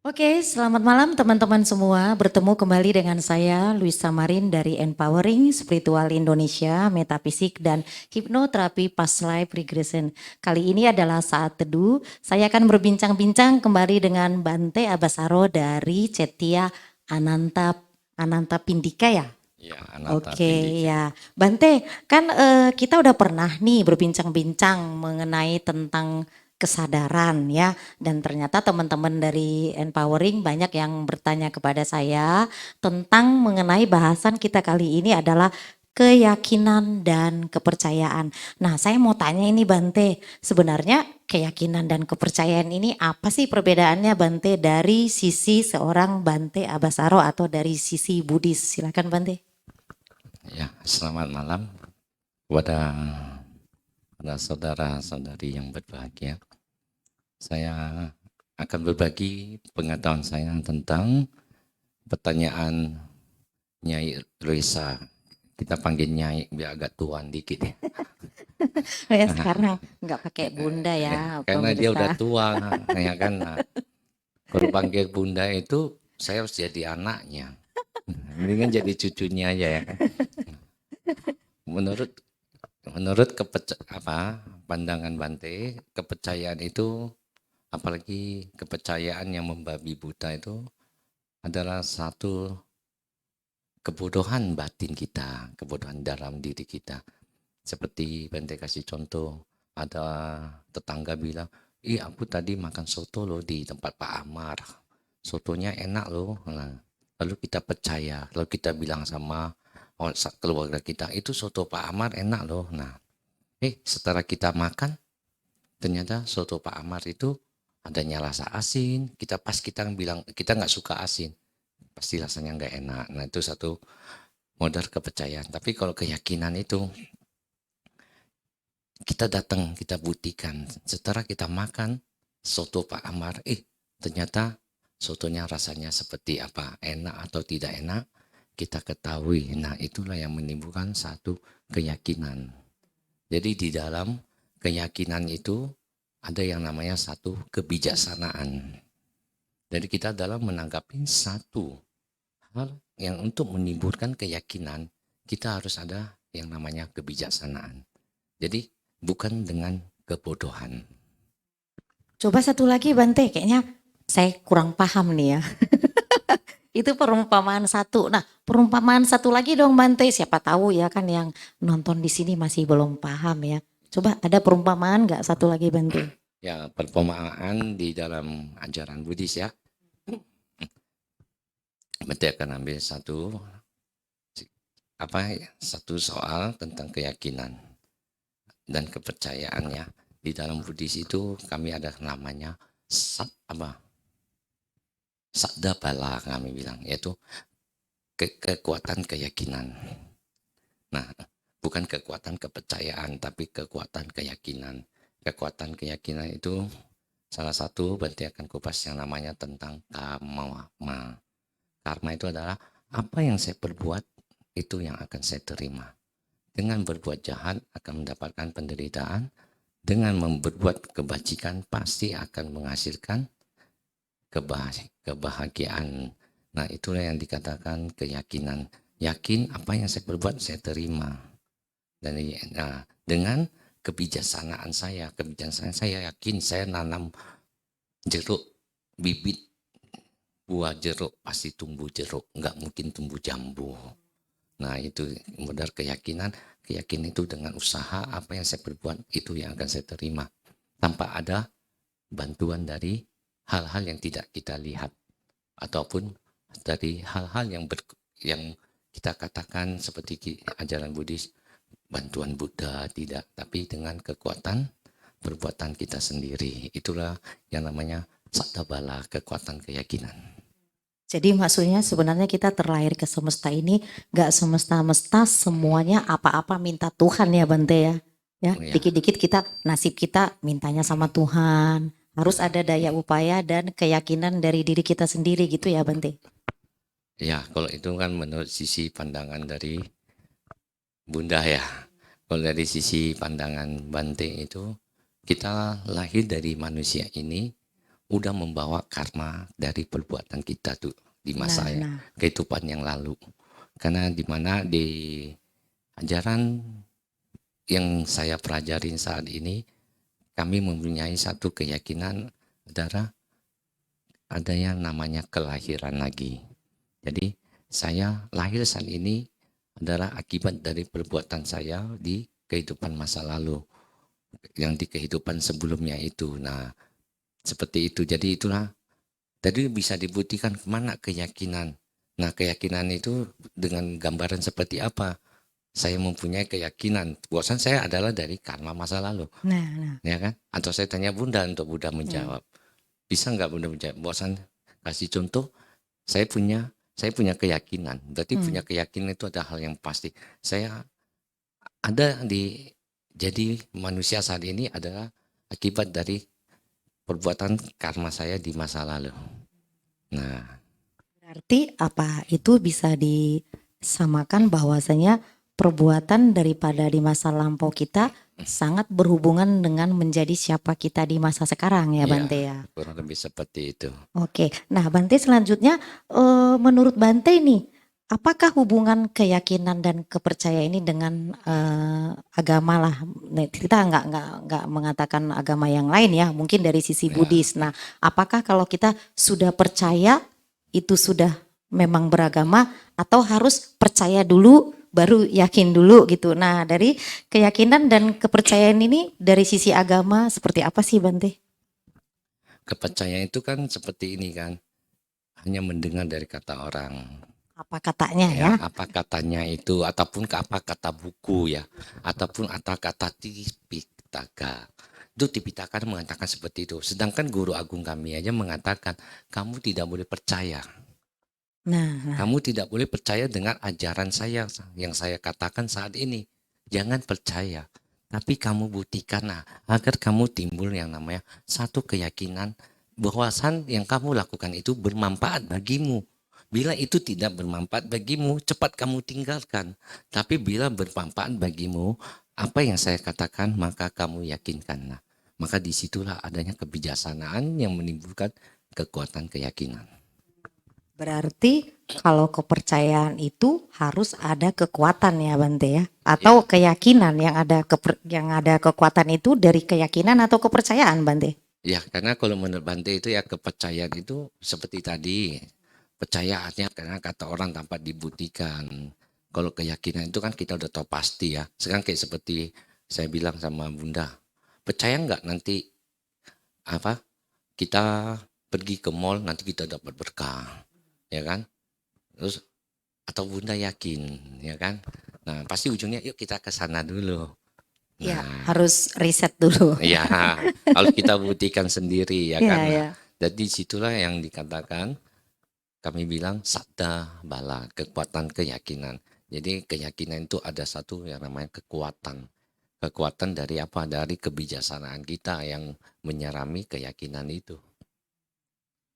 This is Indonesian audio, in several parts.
Oke, selamat malam teman-teman semua. Bertemu kembali dengan saya, Luis Samarin dari Empowering Spiritual Indonesia, Metafisik dan Hipnoterapi Past Life Regression. Kali ini adalah saat teduh. Saya akan berbincang-bincang kembali dengan Bante Abasaro dari Cetia Ananta Pindika ya. Ya, Ananta Oke Pindika. ya, Bante, kan kita udah pernah nih berbincang-bincang mengenai tentang kesadaran ya, dan ternyata teman-teman dari Empowering banyak yang bertanya kepada saya tentang mengenai bahasan kita kali ini adalah keyakinan dan kepercayaan. Nah, saya mau tanya ini Bante, sebenarnya keyakinan dan kepercayaan ini apa sih perbedaannya Bante dari sisi seorang Bante Abasaro atau dari sisi Buddhis? Silakan Bante. Ya, selamat malam kepada saudara-saudari yang berbahagia. Saya akan berbagi pengetahuan saya tentang pertanyaan Nyai Risa. Kita panggil Nyai biar agak tuan dikit ya. Ya sekarang nggak pakai bunda Ya, ya karena dia udah pemirsa. tua, ya kan. Nah, kalau panggil bunda itu saya harus jadi anaknya. Mendingan jadi cucunya aja ya kan. Menurut menurut pandangan Bante, kepercayaan itu, apalagi kepercayaan yang membabi buta itu adalah satu kebodohan batin kita, kebodohan dalam diri kita. Seperti Bante kasih contoh, ada tetangga bilang, ih aku tadi makan soto loh di tempat Pak Amar. Sotonya enak loh. Nah, lalu kita percaya, lalu kita bilang sama keluarga kita, itu soto Pak Amar enak loh. Nah, setelah kita makan, ternyata soto Pak Amar itu adanya rasa asin. Kita bilang kita nggak suka asin, pasti rasanya nggak enak. Nah itu satu modal kepercayaan. Tapi kalau keyakinan itu kita datang, kita buktikan. Setelah kita makan soto Pak Amar, ternyata sotonya rasanya seperti apa, enak atau tidak enak, kita ketahui. Nah itulah yang menimbulkan satu keyakinan. Jadi di dalam keyakinan itu ada yang namanya satu kebijaksanaan. Jadi kita dalam menanggapi satu hal yang untuk menimbulkan keyakinan, kita harus ada yang namanya kebijaksanaan. Jadi bukan dengan kebodohan. Coba satu lagi Bante, kayaknya saya kurang paham nih ya. Itu perumpamaan satu. Nah, perumpamaan satu lagi dong Bante. Siapa tahu ya kan yang nonton di sini masih belum paham ya. Coba ada perumpamaan nggak satu lagi Bante? Ya, perpomaan di dalam ajaran Buddhis ya. Berarti akan ambil satu soal tentang keyakinan dan kepercayaannya. Di dalam Buddhis itu kami ada namanya sabda bala kami bilang, yaitu kekuatan keyakinan. Nah, bukan kekuatan kepercayaan, tapi kekuatan keyakinan. Kekuatan keyakinan itu salah satu berarti akan kupas yang namanya tentang karma. Karma itu adalah apa yang saya perbuat itu yang akan saya terima. Dengan berbuat jahat akan mendapatkan penderitaan. Dengan berbuat kebajikan pasti akan menghasilkan kebahagiaan. Nah, itulah yang dikatakan keyakinan. Yakin apa yang saya perbuat saya terima. Dan dengan kebijaksanaan saya yakin saya nanam jeruk, bibit buah jeruk pasti tumbuh jeruk, nggak mungkin tumbuh jambu. Nah, itu modal keyakinan. Keyakinan itu dengan usaha apa yang saya perbuat itu yang akan saya terima. Tanpa ada bantuan dari hal-hal yang tidak kita lihat. Ataupun dari hal-hal yang kita katakan seperti ajaran Buddhis, bantuan Buddha tidak. Tapi dengan kekuatan perbuatan kita sendiri. Itulah yang namanya saktabala, kekuatan keyakinan. Jadi maksudnya sebenarnya kita terlahir ke semesta ini gak semesta-mesta semuanya apa-apa minta Tuhan ya Bante ya. Ya, Ya, dikit-dikit kita nasib kita mintanya sama Tuhan. Harus ada daya upaya dan keyakinan dari diri kita sendiri gitu ya Bante. ya, kalau itu kan menurut sisi pandangan dari Bunda ya. Kalau dari sisi pandangan Bante itu, kita lahir dari manusia ini udah membawa karma dari perbuatan kita tuh di masa Nah. kehidupan yang lalu. Karena di mana di ajaran yang saya pelajarin saat ini, kami mempunyai satu keyakinan adalah ada yang namanya kelahiran lagi. Jadi saya lahir saat ini adalah akibat dari perbuatan saya di kehidupan masa lalu, yang di kehidupan sebelumnya itu. Nah, seperti itu. Jadi itulah, tadi bisa dibuktikan kemana keyakinan. Nah, keyakinan itu dengan gambaran seperti apa? Saya mempunyai keyakinan, bahwasan saya adalah dari karma masa lalu, Nah. ya kan? Atau saya tanya Bunda untuk Bunda menjawab. Bisa nggak Bunda menjawab? Bahwasan kasih contoh, saya punya keyakinan. Berarti punya keyakinan itu ada hal yang pasti. Saya ada jadi manusia saat ini adalah akibat dari perbuatan karma saya di masa lalu. Nah, Berarti apa itu bisa disamakan bahwasanya perbuatan daripada di masa lampau kita sangat berhubungan dengan menjadi siapa kita di masa sekarang ya ya Bante ya. kurang lebih seperti itu. Oke, nah Bante selanjutnya menurut Bante nih, apakah hubungan keyakinan dan kepercayaan ini dengan agama lah? Nah, kita nggak mengatakan agama yang lain ya, mungkin dari sisi Ya. Buddhis. Nah, apakah kalau kita sudah percaya itu sudah memang beragama atau harus percaya dulu baru yakin dulu gitu? Nah, dari keyakinan dan kepercayaan ini dari sisi agama seperti apa sih Bante? Kepercayaan itu kan seperti ini kan, hanya mendengar dari kata orang. Apa katanya ya? Ya, apa katanya itu, ataupun apa kata buku ya, ataupun apa kata Tipitaka. Itu Tipitaka mengatakan seperti itu. Sedangkan guru agung kami aja mengatakan, kamu tidak boleh percaya. Nah, Kamu tidak boleh percaya dengan ajaran saya yang saya katakan saat ini. Jangan percaya. Tapi kamu buktikan agar kamu timbul yang namanya satu keyakinan bahwasan yang kamu lakukan itu bermanfaat bagimu. Bila itu tidak bermanfaat bagimu, cepat kamu tinggalkan. Tapi bila bermanfaat bagimu, apa yang saya katakan, maka kamu yakinkan. Maka disitulah adanya kebijaksanaan yang menimbulkan kekuatan keyakinan. berarti kalau kepercayaan itu harus ada kekuatan ya Bante ya, atau keyakinan yang ada kekuatan itu dari keyakinan atau kepercayaan Bante? Ya, karena kalau menurut Bante itu ya kepercayaan itu seperti tadi. Percayaannya karena kata orang tanpa dibuktikan. Kalau keyakinan itu kan kita udah tahu pasti ya. Sekarang kayak seperti saya bilang sama Bunda. Percaya nggak nanti apa kita pergi ke mall nanti kita dapat berkah. Ya kan? Terus atau Bunda yakin, ya kan? Nah, pasti ujungnya yuk kita ke sana dulu. Ya, Nah, harus riset dulu. ya, harus kita buktikan sendiri ya Iya, kan. ya. Jadi situlah yang dikatakan kami bilang sabda bala, kekuatan keyakinan. Jadi keyakinan itu ada satu yang namanya kekuatan. Kekuatan dari apa? Dari kebijaksanaan kita yang menyerami keyakinan itu.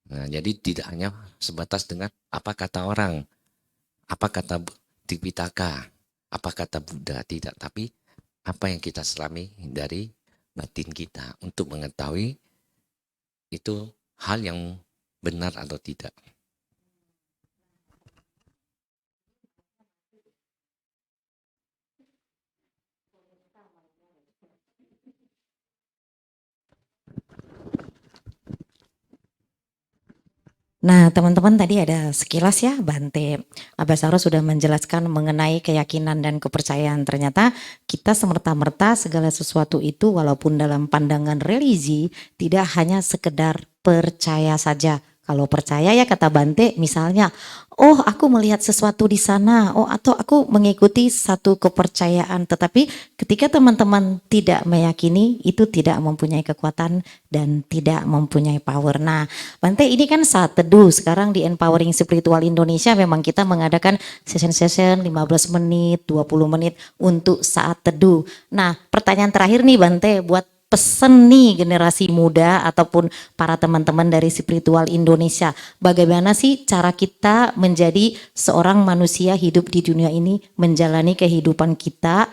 Nah, jadi tidak hanya sebatas dengan apa kata orang, apa kata Tipitaka, apa kata Buddha, tidak. Tapi apa yang kita selami dari batin kita untuk mengetahui itu hal yang benar atau tidak. Nah, teman-teman tadi ada sekilas ya Bante Abasaro sudah menjelaskan mengenai keyakinan dan kepercayaan. Ternyata kita semerta-merta segala sesuatu itu walaupun dalam pandangan religi tidak hanya sekedar percaya saja. Kalau percaya ya kata Bante misalnya, oh aku melihat sesuatu di sana, oh atau aku mengikuti satu kepercayaan. Tetapi ketika teman-teman tidak meyakini itu tidak mempunyai kekuatan dan tidak mempunyai power. Nah, Bante ini kan saat teduh sekarang di Empowering Spiritual Indonesia memang kita mengadakan session-session 15 menit, 20 menit untuk saat teduh. Nah pertanyaan terakhir nih Bante buat pesen nih generasi muda ataupun para teman-teman dari Spiritual Indonesia. Bagaimana sih cara kita menjadi seorang manusia hidup di dunia ini menjalani kehidupan kita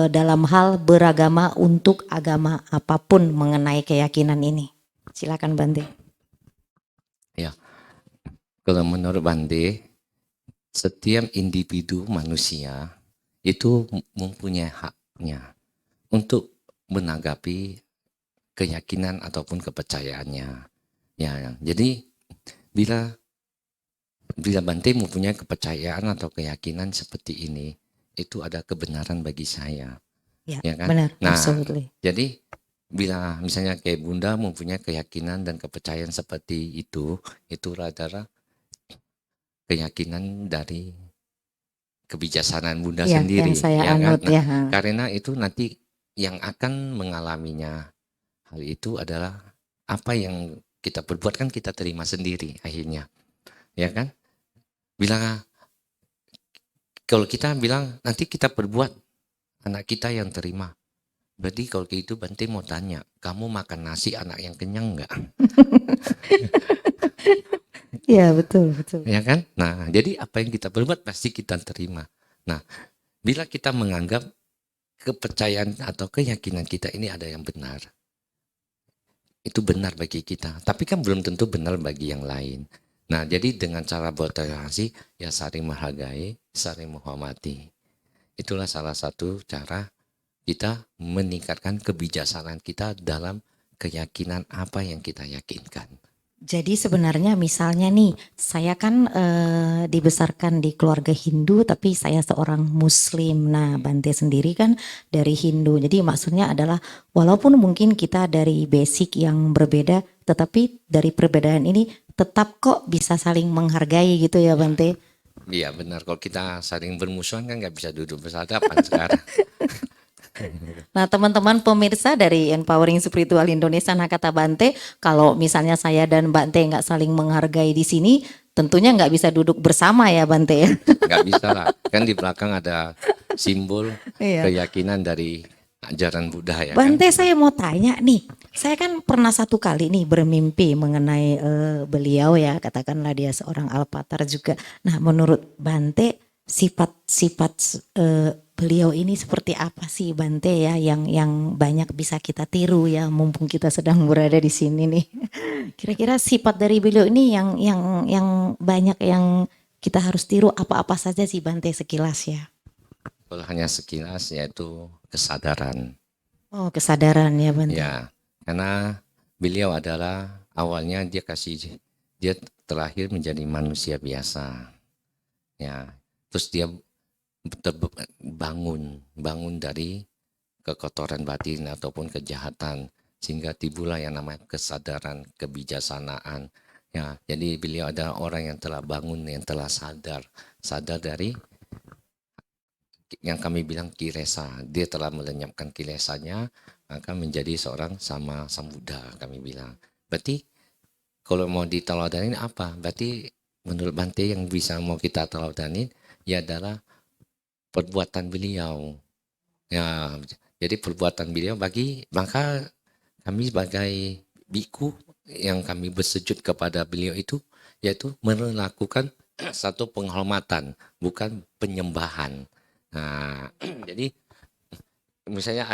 dalam hal beragama untuk agama apapun mengenai keyakinan ini? Silakan Bante. Ya, kalau menurut Bante, setiap individu manusia itu mempunyai haknya untuk menanggapi keyakinan ataupun kepercayaannya. Ya, jadi bila bila Bante mempunyai kepercayaan atau keyakinan seperti ini, itu ada kebenaran bagi saya, Ya, ya kan? benar, Nah, absolutely. jadi bila misalnya kayak Bunda mempunyai keyakinan dan kepercayaan seperti itu adalah keyakinan dari kebijaksanaan Bunda Ya, yang sendiri, saya ya kan? anut Nah, ya. karena itu nanti yang akan mengalaminya hal itu adalah apa yang kita perbuat kan kita terima sendiri akhirnya, ya kan? Bila kalau kita bilang nanti kita perbuat anak kita yang terima, berarti kalau gitu Bante mau tanya, kamu makan nasi anak yang kenyang nggak? Ya, betul, betul. Ya kan? Nah, jadi apa yang kita perbuat pasti kita terima. Nah, bila kita menganggap kepercayaan atau keyakinan kita ini ada yang benar, itu benar bagi kita. Tapi kan belum tentu benar bagi yang lain. Nah, jadi dengan cara bertoleransi, ya saling menghargai, saling menghormati. Itulah salah satu cara kita meningkatkan kebijaksanaan kita dalam keyakinan apa yang kita yakinkan. Jadi sebenarnya misalnya nih, saya kan dibesarkan di keluarga Hindu, tapi saya seorang Muslim. Nah, Bante sendiri kan dari Hindu. Jadi maksudnya adalah walaupun mungkin kita dari basic yang berbeda, tetapi dari perbedaan ini tetap kok bisa saling menghargai gitu ya Bante. Iya benar, kalau kita saling bermusuhan kan nggak bisa duduk bersadapan sekarang. Nah, teman-teman pemirsa dari Empowering Spiritual Indonesia, nah kata Bante, kalau misalnya saya dan Bante nggak saling menghargai di sini, tentunya nggak bisa duduk bersama ya Bante ya. Nggak bisa lah, kan di belakang ada simbol Iya. keyakinan dari ajaran Buddha ya kan. Bante saya mau tanya nih, saya kan pernah satu kali nih bermimpi mengenai beliau ya, katakanlah dia seorang alpatar juga. Nah menurut Bante sifat-sifat beliau ini seperti apa sih Bante ya yang banyak bisa kita tiru ya mumpung kita sedang berada di sini nih. Kira-kira sifat dari beliau ini yang banyak yang kita harus tiru apa-apa saja sih Bante sekilas ya. Kalau hanya sekilas yaitu kesadaran. Oh kesadaran ya Bante. Ya, karena beliau adalah awalnya dia terlahir menjadi manusia biasa. Ya, terus dia bangun dari kekotoran batin ataupun kejahatan sehingga timbullah yang namanya kesadaran kebijaksanaan. Ya, jadi beliau adalah orang yang telah bangun, yang telah sadar dari yang kami bilang kilesa. Dia telah melenyapkan kilesanya, maka menjadi seorang sama Sambuddha kami bilang. Berarti kalau mau diteladanin apa? Berarti menurut Bante yang bisa mau kita teladanin ya adalah perbuatan beliau. Ya, jadi perbuatan beliau maka kami sebagai biku yang kami bersujud kepada beliau itu yaitu melakukan satu penghormatan, bukan penyembahan. Nah, jadi misalnya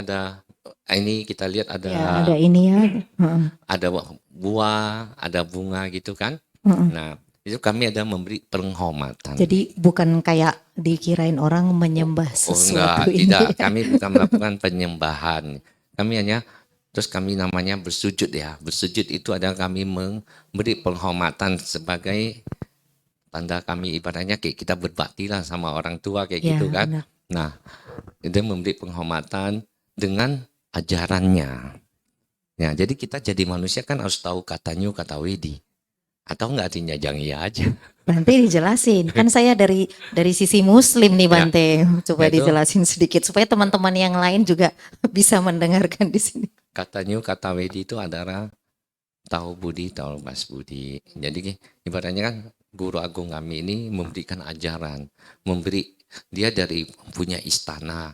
ini kita lihat Ya ada ini ya. Heeh. ada buah, ada bunga gitu kan. Heeh. Nah, itu kami ada memberi penghormatan. Jadi bukan kayak dikirain orang menyembah Oh enggak, sesuatu ini. tidak. Kami bukan melakukan penyembahan. Kami hanya terus kami namanya bersujud ya. Bersujud itu adalah kami memberi penghormatan sebagai tanda kami ibaratnya kayak kita berbakti lah sama orang tua kayak Ya gitu kan. benar. Nah, itu memberi penghormatan dengan ajarannya. Ya, jadi kita jadi manusia kan harus tahu kata nyu, kata wedi. Atau enggak artinya jangan iya aja. Bante dijelasin. Kan saya dari sisi muslim nih Ya, Bante. Coba yaitu dijelasin sedikit supaya teman-teman yang lain juga bisa mendengarkan di sini. kata nyu, kata wedi itu adalah tahu budi, tahu lepas budi. Jadi ibaratnya kan guru agung kami ini memberikan ajaran, dia dari punya istana,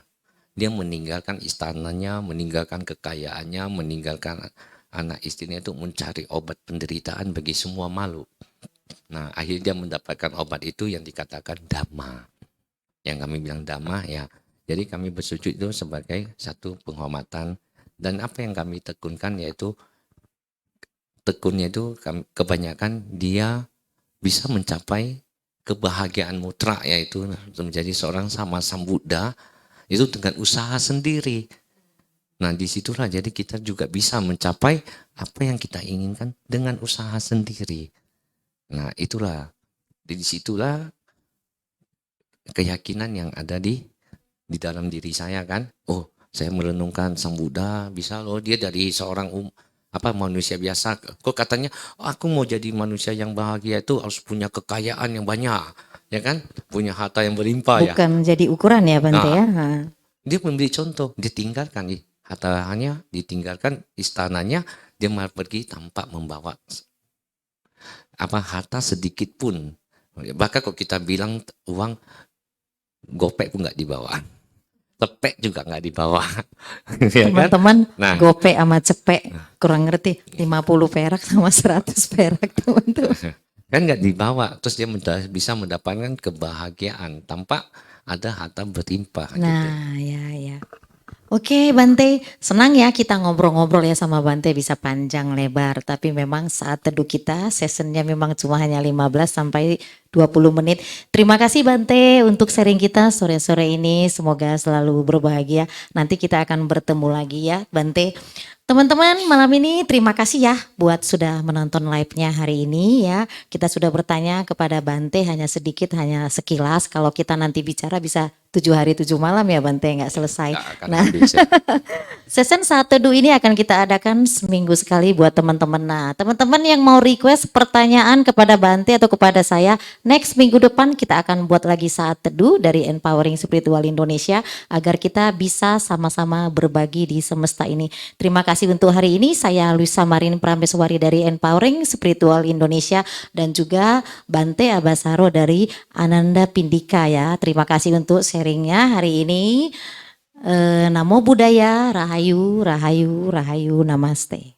dia meninggalkan istananya, meninggalkan kekayaannya, meninggalkan anak istrinya itu mencari obat penderitaan bagi semua makhluk. Nah, akhirnya dia mendapatkan obat itu yang dikatakan dhamma. Yang kami bilang dhamma ya. Jadi kami bersujud itu sebagai satu penghormatan dan apa yang kami tekunkan yaitu tekunnya itu kebanyakan dia bisa mencapai kebahagiaan mutlak, yaitu menjadi seorang sama sang Buddha itu dengan usaha sendiri. Nah disitulah jadi kita juga bisa mencapai apa yang kita inginkan dengan usaha sendiri. Nah itulah, disitulah keyakinan yang ada di dalam diri saya kan. Oh, saya merenungkan sang Buddha, bisa loh dia dari seorang manusia biasa. Kok katanya "Oh, aku mau jadi manusia yang bahagia itu harus punya kekayaan yang banyak, ya kan? Punya harta yang berlimpah ya. Bukan jadi ukuran ya Bante Nah, ya. dia memberi contoh, ditinggalkan hartanya, ditinggalkan istananya, dia malah pergi tanpa membawa harta sedikit pun. Bahkan kalau kita bilang uang gopek pun nggak dibawa, cepek juga nggak dibawa, ya kan? Teman-teman Nah, gope sama cepek kurang ngerti 50 perak sama 100 perak teman-teman. kan nggak dibawa, terus dia bisa mendapatkan kebahagiaan tanpa ada harta berlimpah gitu. Nah ya. Oke Bante, senang ya kita ngobrol-ngobrol ya sama Bante bisa panjang lebar. Tapi memang saat teduh kita sessionnya memang cuma hanya 15 sampai 20 menit. Terima kasih Bante untuk sharing kita sore-sore ini. Semoga selalu berbahagia. Nanti kita akan bertemu lagi ya Bante. Teman-teman malam ini terima kasih ya buat sudah menonton live-nya hari ini ya. Kita sudah bertanya kepada Bante hanya sedikit, hanya sekilas. Kalau kita nanti bicara bisa 7 hari 7 malam ya Bante, nggak selesai. Nggak akan Nah, habis ya. session saat teduh ini akan kita adakan seminggu sekali buat teman-teman. Nah, teman-teman yang mau request pertanyaan kepada Bante atau kepada saya, next minggu depan kita akan buat lagi saat teduh dari Empowering Spiritual Indonesia agar kita bisa sama-sama berbagi di semesta ini. Terima kasih untuk hari ini. Saya Luisa Marin Prameswari dari Empowering Spiritual Indonesia dan juga Bante Abasaro dari Ananda Pindika ya. Terima kasih untuk sharingnya hari ini. Namo Buddhaya, Rahayu, Rahayu, Rahayu, Namaste.